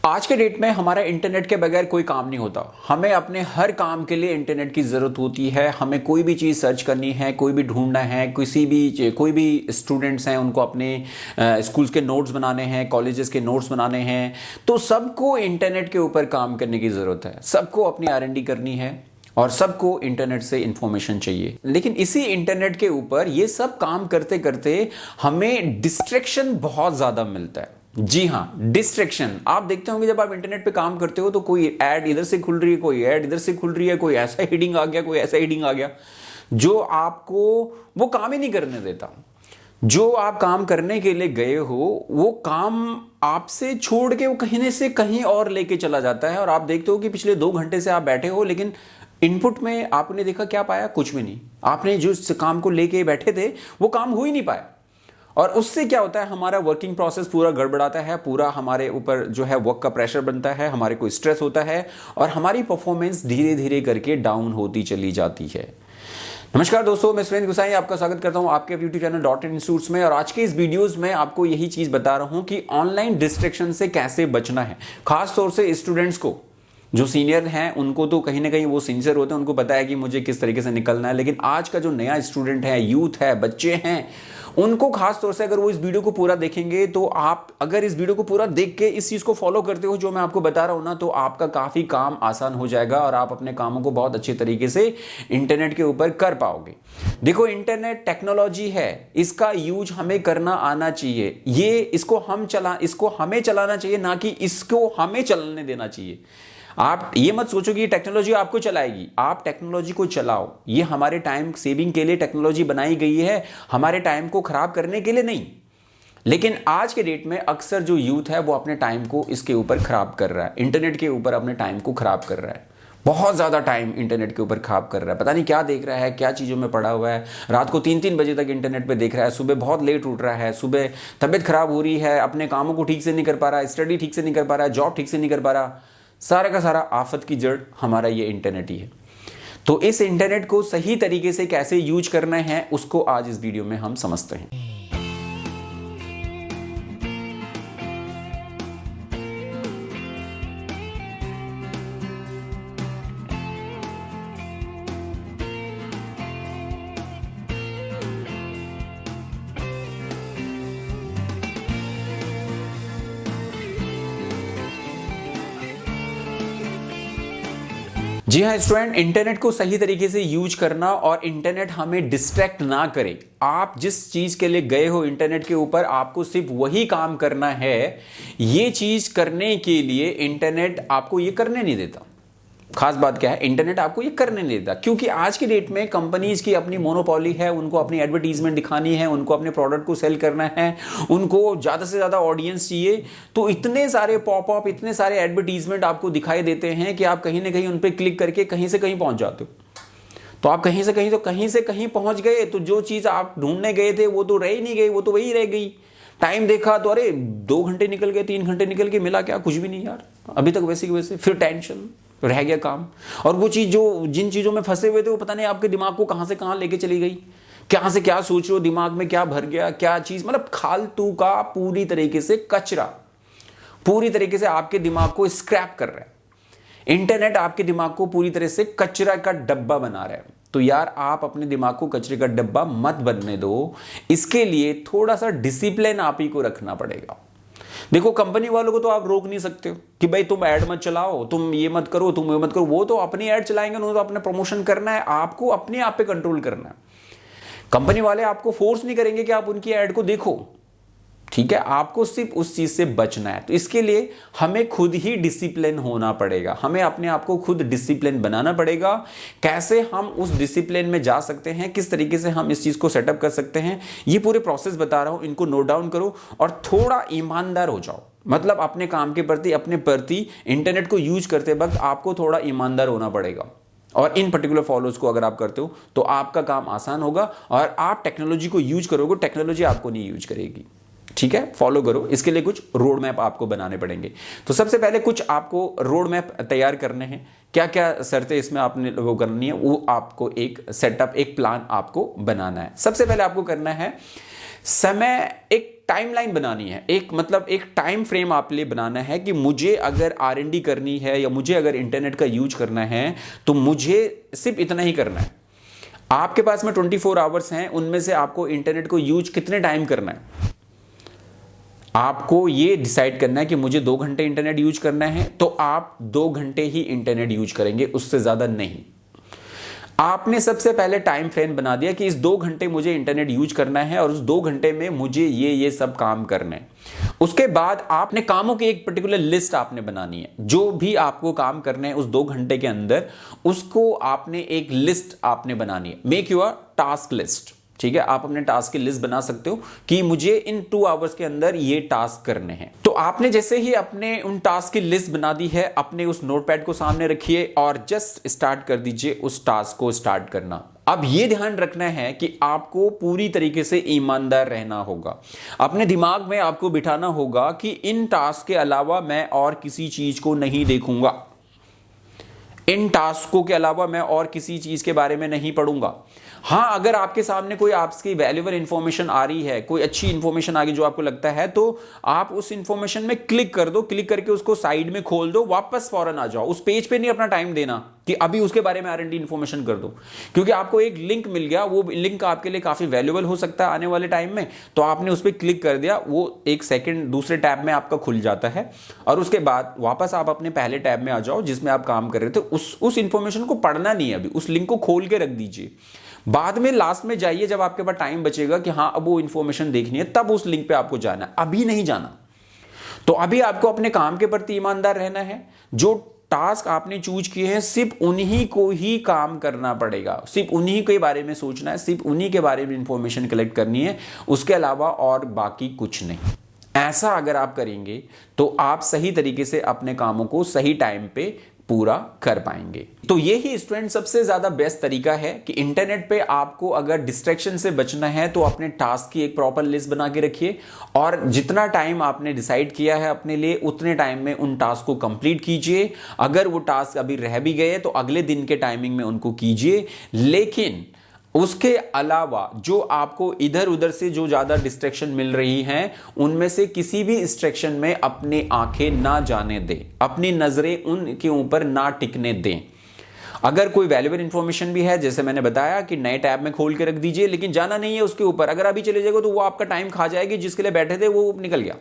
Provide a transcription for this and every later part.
आज के डेट में हमारा इंटरनेट के बगैर कोई काम नहीं होता। हमें अपने हर काम के लिए इंटरनेट की ज़रूरत होती है। हमें कोई भी चीज़ सर्च करनी है, कोई भी ढूंढना है, कोई भी स्टूडेंट्स हैं उनको अपने स्कूल्स के नोट्स बनाने हैं, कॉलेजेस के नोट्स बनाने हैं, तो सबको इंटरनेट के ऊपर काम करने की ज़रूरत है। सबको अपनी R&D करनी है और सबको इंटरनेट से इंफॉर्मेशन चाहिए। लेकिन इसी इंटरनेट के ऊपर ये सब काम करते करते हमें डिस्ट्रैक्शन बहुत ज़्यादा मिलता है। जी हाँ, डिस्ट्रैक्शन। आप देखते होंगे जब आप इंटरनेट पे काम करते हो तो कोई ऐड इधर से खुल रही है, कोई ऐड इधर से खुल रही है, कोई ऐसा हेडिंग आ गया, कोई ऐसा हेडिंग आ गया जो आपको वो काम ही नहीं करने देता। जो आप काम करने के लिए गए हो वो काम आपसे छोड़ के वो कहीं से कहीं और लेके चला जाता है। और आप देखते हो कि पिछले 2 घंटे से आप बैठे हो, लेकिन इनपुट में आपने देखा क्या पाया? कुछ भी नहीं। आपने जो काम को लेके बैठे थे वो काम हो ही नहीं पाया। और उससे क्या होता है, हमारा वर्किंग प्रोसेस पूरा गड़बड़ाता है, पूरा हमारे ऊपर जो है वर्क का प्रेशर बनता है, हमारे को स्ट्रेस होता है और हमारी परफॉर्मेंस धीरे धीरे करके डाउन होती चली जाती है। नमस्कार दोस्तों, मैं सुरेंद्र गुसाई आपका स्वागत करता हूं आपके YouTube channel dot in institutes में। और आज के इस वीडियोस में आपको यही चीज बता रहा हूं कि ऑनलाइन डिस्ट्रैक्शन से कैसे बचना है। खास तौर से स्टूडेंट्स को, जो सीनियर हैं उनको तो कहीं ना कहीं वो सिंसियर होते हैं, उनको पता है कि मुझे किस तरीके से निकलना है। लेकिन आज का जो नया स्टूडेंट है, यूथ है, बच्चे हैं, उनको खास तौर से अगर वो इस वीडियो को पूरा देखेंगे तो आप अगर इस वीडियो को पूरा देख के इस चीज को फॉलो करते हो जो मैं आपको बता रहा हूं ना, तो आपका काफी काम आसान हो जाएगा और आप अपने कामों को बहुत अच्छे तरीके से इंटरनेट के ऊपर कर पाओगे। देखो, इंटरनेट टेक्नोलॉजी है, इसका यूज हमें करना आना चाहिए। इसको हमें चलाना चाहिए, ना कि इसको हमें चलने देना चाहिए। आप ये मत सोचो कि टेक्नोलॉजी आपको चलाएगी। आप टेक्नोलॉजी को चलाओ। ये हमारे टाइम सेविंग के लिए टेक्नोलॉजी बनाई गई है, हमारे टाइम को खराब करने के लिए नहीं। लेकिन आज के डेट में अक्सर जो यूथ है वो अपने टाइम को इसके ऊपर खराब कर रहा है, इंटरनेट के ऊपर अपने टाइम को खराब कर रहा है। बहुत ज़्यादा टाइम इंटरनेट के ऊपर खराब कर रहा है। पता नहीं क्या देख रहा है, क्या चीज़ों में पड़ा हुआ है। रात को 3-3 बजे तक इंटरनेट पे देख रहा है, सुबह बहुत लेट उठ रहा है, सुबह तबीयत खराब हो रही है, अपने कामों को ठीक से नहीं कर पा रहा है, स्टडी ठीक से नहीं कर पा रहा है, जॉब ठीक से नहीं कर पा रहा। सारा का सारा आफत की जड़ हमारा ये इंटरनेट ही है। तो इस इंटरनेट को सही तरीके से कैसे यूज करना है उसको आज इस वीडियो में हम समझते हैं। जी हाँ स्टूडेंट, इंटरनेट को सही तरीके से यूज करना और इंटरनेट हमें डिस्ट्रैक्ट ना करे। आप जिस चीज के लिए गए हो इंटरनेट के ऊपर, आपको सिर्फ वही काम करना है। ये चीज करने के लिए इंटरनेट आपको ये करने नहीं देता। खास बात क्या है, इंटरनेट आपको ये करने नहीं देता, क्योंकि आज की डेट में कंपनीज की अपनी मोनोपोली है। उनको अपनी एडवर्टीजमेंट दिखानी है, उनको अपने प्रोडक्ट को सेल करना है, उनको ज़्यादा से ज़्यादा ऑडियंस चाहिए। तो इतने सारे पॉपअप, इतने सारे एडवर्टीजमेंट आपको दिखाई देते हैं कि आप कहीं ना कहीं उन पर क्लिक करके कहीं से कहीं पहुंच जाते हो। तो आप कहीं से कहीं पहुंच गए, तो जो चीज़ आप ढूंढने गए थे वो तो रह ही नहीं गई, वो तो वही रह गई। टाइम देखा तो अरे 2 घंटे निकल गए, 3 घंटे निकल के मिला क्या? कुछ भी नहीं यार, अभी तक वैसे की वैसे। फिर टेंशन, रह गया काम। और वो चीज जो जिन चीजों में फंसे हुए थे वो पता नहीं आपके दिमाग को कहां से कहां लेके चली गई, कहां से क्या सोच रहे हो, दिमाग में क्या भर गया, क्या चीज, मतलब फालतू का पूरी तरीके से कचरा, पूरी तरीके से आपके दिमाग को स्क्रैप कर रहा है। इंटरनेट आपके दिमाग को पूरी तरह से कचरा का डब्बा बना रहा है। तो यार, आप अपने दिमाग को कचरे का डब्बा मत बनने दो। इसके लिए थोड़ा सा डिसिप्लिन आप ही को रखना पड़ेगा। देखो, कंपनी वालों को तो आप रोक नहीं सकते हो कि भाई तुम ऐड मत चलाओ, तुम ये मत करो, तुम ये मत करो। वो तो अपनी ऐड चलाएंगे, उन्होंने तो अपना प्रमोशन करना है। आपको अपने आप पे कंट्रोल करना है। कंपनी वाले आपको फोर्स नहीं करेंगे कि आप उनकी ऐड को देखो, ठीक है? आपको सिर्फ उस चीज से बचना है। तो इसके लिए हमें खुद ही डिसिप्लिन होना पड़ेगा, हमें अपने आप को खुद डिसिप्लिन बनाना पड़ेगा। कैसे हम उस डिसिप्लिन में जा सकते हैं, किस तरीके से हम इस चीज को सेटअप कर सकते हैं, ये पूरे प्रोसेस बता रहा हूं। इनको नोट डाउन करो और थोड़ा ईमानदार हो जाओ। मतलब अपने काम के प्रति, अपने प्रति इंटरनेट को यूज करते वक्त आपको थोड़ा ईमानदार होना पड़ेगा। और इन पर्टिकुलर फॉलोज को अगर आप करते हो तो आपका काम आसान होगा और आप टेक्नोलॉजी को यूज करोगे, टेक्नोलॉजी आपको नहीं यूज करेगी। ठीक है, फॉलो करो। इसके लिए कुछ रोड मैप आपको बनाने पड़ेंगे। तो सबसे पहले कुछ आपको रोड मैप तैयार करने हैं। क्या क्या शर्तें इसमें आपने वो करनी है, वो आपको एक सेटअप, एक प्लान आपको बनाना है। सबसे पहले आपको करना है समय एक टाइमलाइन बनानी है, एक मतलब एक टाइम फ्रेम आप लिए बनाना है कि मुझे अगर R&D करनी है या मुझे अगर इंटरनेट का यूज करना है तो मुझे सिर्फ इतना ही करना है। आपके पास में 24 आवर्स हैं, उनमें से आपको इंटरनेट को यूज कितने टाइम करना है, आपको ये डिसाइड करना है कि मुझे 2 घंटे इंटरनेट यूज करना है तो आप 2 घंटे ही इंटरनेट यूज करेंगे, उससे ज्यादा नहीं। आपने सबसे पहले टाइम फ्रेम बना दिया कि इस 2 घंटे मुझे इंटरनेट यूज करना है और उस 2 घंटे में मुझे ये सब काम करने हैं। उसके बाद आपने कामों की एक पर्टिकुलर लिस्ट आपने बनानी है, जो भी आपको काम करने हैं उस 2 घंटे के अंदर, उसको आपने एक लिस्ट आपने बनानी है। मेक योर टास्क लिस्ट, ठीक है। आप अपने टास्क की लिस्ट बना सकते हो कि मुझे इन 2 आवर्स के अंदर ये टास्क करने हैं। तो आपने जैसे ही अपने उन टास्क की लिस्ट बना दी है, अपने उस नोटपैड को सामने रखिए और जस्ट स्टार्ट कर दीजिए उस टास्क को स्टार्ट करना। अब यह ध्यान रखना है कि आपको पूरी तरीके से ईमानदार रहना होगा। अपने दिमाग में आपको बिठाना होगा कि इन टास्क के अलावा मैं और किसी चीज को नहीं देखूंगा, इन टास्कों के अलावा मैं और किसी चीज के बारे में नहीं पढ़ूंगा। हाँ, अगर आपके सामने कोई आपकी वैल्यूएबल इंफॉर्मेशन आ रही है, कोई अच्छी इंफॉर्मेशन आ गई जो आपको लगता है, तो आप उस इंफॉर्मेशन में क्लिक कर दो, क्लिक करके उसको साइड में खोल दो, वापस फौरन आ जाओ। उस पेज पे नहीं अपना टाइम देना कि अभी उसके बारे में R&D इंफॉर्मेशन कर दो, क्योंकि आपको एक लिंक मिल गया, वो लिंक आपके लिए काफी वैल्यूएबल हो सकता है आने वाले टाइम में, तो आपने उस पर क्लिक कर दिया, वो एक सेकंड दूसरे टैब में आपका खुल जाता है और उसके बाद वापस आप अपने पहले टैब में आ जाओ जिसमें आप काम कर रहे थे। उस इंफॉर्मेशन को पढ़ना नहीं है, अभी उस लिंक को खोल के रख दीजिए। बाद में लास्ट में जाइए जब आपके पास टाइम बचेगा कि हाँ अब वो इंफॉर्मेशन देखनी है, तब उस लिंक पे आपको जाना है, अभी नहीं जाना। तो अभी आपको अपने काम के प्रति ईमानदार रहना है। जो टास्क आपने चूज किए हैं सिर्फ उन्हीं को ही काम करना पड़ेगा, सिर्फ उन्हीं के बारे में सोचना है, सिर्फ उन्हीं के बारे में इंफॉर्मेशन कलेक्ट करनी है, उसके अलावा और बाकी कुछ नहीं। ऐसा अगर आप करेंगे तो आप सही तरीके से अपने कामों को सही टाइम पे पूरा कर पाएंगे। तो यही स्टूडेंट सबसे ज्यादा बेस्ट तरीका है कि इंटरनेट पे आपको अगर डिस्ट्रैक्शन से बचना है तो अपने टास्क की एक प्रॉपर लिस्ट बना के रखिए और जितना टाइम आपने डिसाइड किया है अपने लिए उतने टाइम में उन टास्क को कंप्लीट कीजिए। अगर वो टास्क अभी रह भी गए तो अगले दिन के टाइमिंग में उनको कीजिए, लेकिन उसके अलावा जो आपको इधर उधर से जो ज्यादा डिस्ट्रैक्शन मिल रही हैं उनमें से किसी भी डिस्ट्रैक्शन में अपनी आंखें ना जाने दें, अपनी नजरें उनके ऊपर ना टिकने दें। अगर कोई वैल्यूएबल इंफॉर्मेशन भी है, जैसे मैंने बताया कि नए टैब में खोल के रख दीजिए, लेकिन जाना नहीं है उसके ऊपर। अगर अभी चले जाएगा तो वो आपका टाइम खा जाएगी, जिसके लिए बैठे थे वो निकल गया,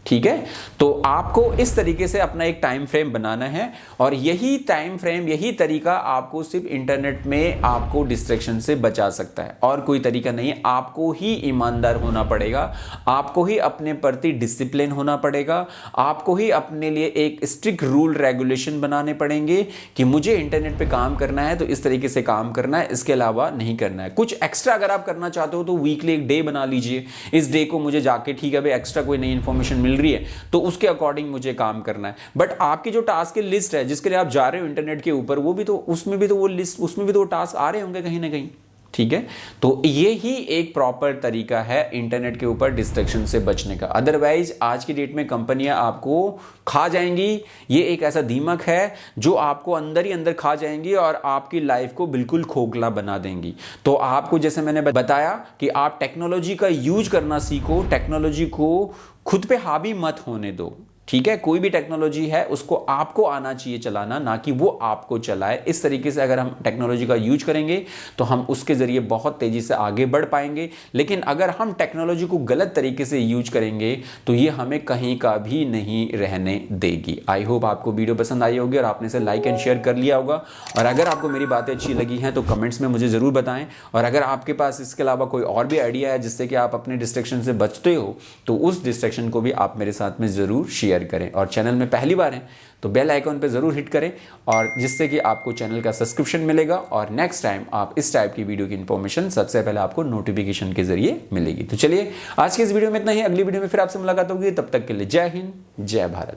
ठीक है। तो आपको इस तरीके से अपना एक टाइम फ्रेम बनाना है और यही टाइम फ्रेम, यही तरीका आपको सिर्फ इंटरनेट में आपको डिस्ट्रैक्शन से बचा सकता है, और कोई तरीका नहीं है। आपको ही ईमानदार होना पड़ेगा, आपको ही अपने प्रति डिसिप्लिन होना पड़ेगा, आपको ही अपने लिए एक स्ट्रिक्ट रूल रेगुलेशन बनाने पड़ेंगे कि मुझे इंटरनेट पे काम करना है तो इस तरीके से काम करना है, इसके अलावा नहीं करना है। कुछ एक्स्ट्रा अगर आप करना चाहते हो तो वीकली एक डे बना लीजिए, इस डे को मुझे जाके ठीक है भाई एक्स्ट्रा कोई नई इंफॉर्मेशन मिल रही है तो उसके अकॉर्डिंग मुझे काम करना है। बट आपकी जो टास्क की लिस्ट है जिसके लिए आप जा रहे हो इंटरनेट के ऊपर, वो भी तो उसमें भी तो वो लिस्ट, उसमें भी तो वो टास्क आ रहे होंगे कहीं ना कहीं, ठीक है। तो ये ही एक प्रॉपर तरीका है इंटरनेट के ऊपर डिस्ट्रैक्शन से बचने का। अदरवाइज आज की डेट में कंपनियां आपको खा जाएंगी। ये एक ऐसा दीमक है जो आपको अंदर ही अंदर खा जाएंगी और आपकी लाइफ को बिल्कुल खोखला बना देंगी। तो आपको जैसे मैंने बताया कि आप टेक्नोलॉजी का यूज करना सीखो, टेक्नोलॉजी को खुद पे हावी मत होने दो, ठीक है। कोई भी टेक्नोलॉजी है उसको आपको आना चाहिए चलाना, ना कि वो आपको चलाए। इस तरीके से अगर हम टेक्नोलॉजी का यूज करेंगे तो हम उसके जरिए बहुत तेजी से आगे बढ़ पाएंगे। लेकिन अगर हम टेक्नोलॉजी को गलत तरीके से यूज करेंगे तो ये हमें कहीं का भी नहीं रहने देगी। आई होप आपको वीडियो पसंद आई होगी और आपने इसे लाइक एंड शेयर कर लिया होगा। और अगर आपको मेरी बातें अच्छी लगी हैं तो कमेंट्स में मुझे ज़रूर बताएं। और अगर आपके पास इसके अलावा कोई और भी आइडिया है जिससे कि आप अपने डिस्ट्रैक्शन से बचते हो तो उस डिस्ट्रैक्शन को भी आप मेरे साथ में ज़रूर शेयर करें। और चैनल में पहली बार हैं तो बेल आइकॉन पे जरूर हिट करें, और जिससे कि आपको चैनल का सब्सक्रिप्शन मिलेगा और नेक्स्ट टाइम आप इस टाइप की वीडियो की इंफॉर्मेशन सबसे पहले आपको नोटिफिकेशन के जरिए मिलेगी। तो चलिए आज के इस वीडियो में इतना ही, अगली वीडियो में फिर आपसे मुलाकात होगी। तब तक के लिए जय हिंद, जय भारत।